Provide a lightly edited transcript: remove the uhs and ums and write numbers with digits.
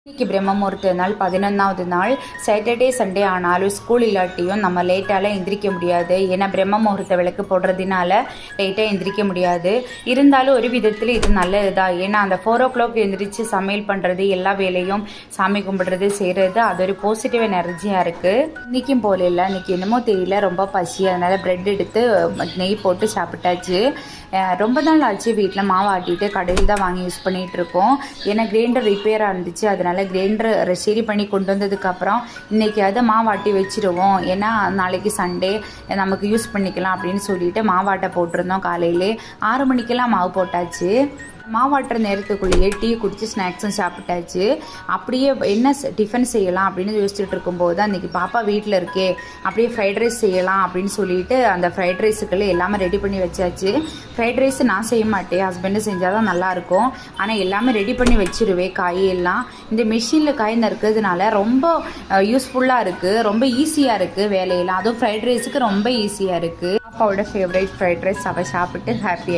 இன்னைக்கு பிரம்ம முகூர்த்த நாள் 11வது நாள். சாட்டர்டே சண்டே ஆனாலும் ஸ்கூல் இல்லாட்டியும் நம்ம லேட்டாலாம் எந்திரிக்க முடியாது. ஏன்னா பிரம்ம முகூர்த்த விளக்கு போடுறதுனால லேட்டாக எந்திரிக்க முடியாது. இருந்தாலும் ஒரு விதத்தில் இது நல்லது தான். ஏன்னா அந்த 4 o'clock எந்திரிச்சு சமையல் பண்ணுறது, எல்லா வேலையும் சாமி கும்பிடுறது செய்கிறது, அது ஒரு பாசிட்டிவ் எனர்ஜியாக இருக்குது. இன்றைக்கும் போல இல்லை, இன்றைக்கி என்னமோ தெரியல, ரொம்ப பசி. அதனால் ப்ரெட் எடுத்து நெய் போட்டு சாப்பிட்டாச்சு. ரொம்ப நாள் ஆச்சு வீட்டில் மாவு ஆட்டிட்டு கடையில் தான் வாங்கி யூஸ் பண்ணிகிட்டு இருக்கோம். ஏன்னா கிரைண்டர் ரிப்பேராக இருந்துச்சு. அதனால் கிரைண்டர் சரி பண்ணி கொண்டு வந்ததுக்கப்புறம் இன்றைக்கி அதை மாவாட்டி வச்சுருவோம். ஏன்னா நாளைக்கு சண்டே நமக்கு யூஸ் பண்ணிக்கலாம் அப்படின்னு சொல்லிட்டு மாவாட்டை போட்டிருந்தோம். காலையிலே 6 மணிக்கெல்லாம் மாவு போட்டாச்சு. மாவாட்டுற நேரத்துக்குள்ளேயே டீ குடித்து ஸ்நாக்ஸும் சாப்பிட்டாச்சு. அப்படியே என்ன டிஃபன் செய்யலாம் அப்படின்னு யோசிச்சுட்டு இருக்கும்போது தான் இன்றைக்கி பாப்பா வீட்டில் இருக்கே, அப்படியே ஃப்ரைட் ரைஸ் செய்யலாம் அப்படின்னு சொல்லிட்டு அந்த ஃப்ரைட் ரைஸுக்குள்ளே எல்லாமே ரெடி பண்ணி வச்சாச்சு. ஃப்ரைட் ரைஸ் நான் செய்ய மாட்டேன், ஹஸ்பண்டு செஞ்சால் தான் நல்லாயிருக்கும். ஆனால் எல்லாமே ரெடி பண்ணி வச்சுருவேன். காயெல்லாம் இந்த மிஷினில் காய் நறுக்கிறதுனால ரொம்ப யூஸ்ஃபுல்லாக இருக்குது, ரொம்ப ஈஸியாக இருக்குது வேலையெல்லாம். அதுவும் ஃப்ரைட் ரைஸுக்கு ரொம்ப ஈஸியாக இருக்குது. பாப்பாவோட ஃபேவரட் ஃப்ரைட் ரைஸ் அவள் சாப்பிட்டு ஹாப்பியாக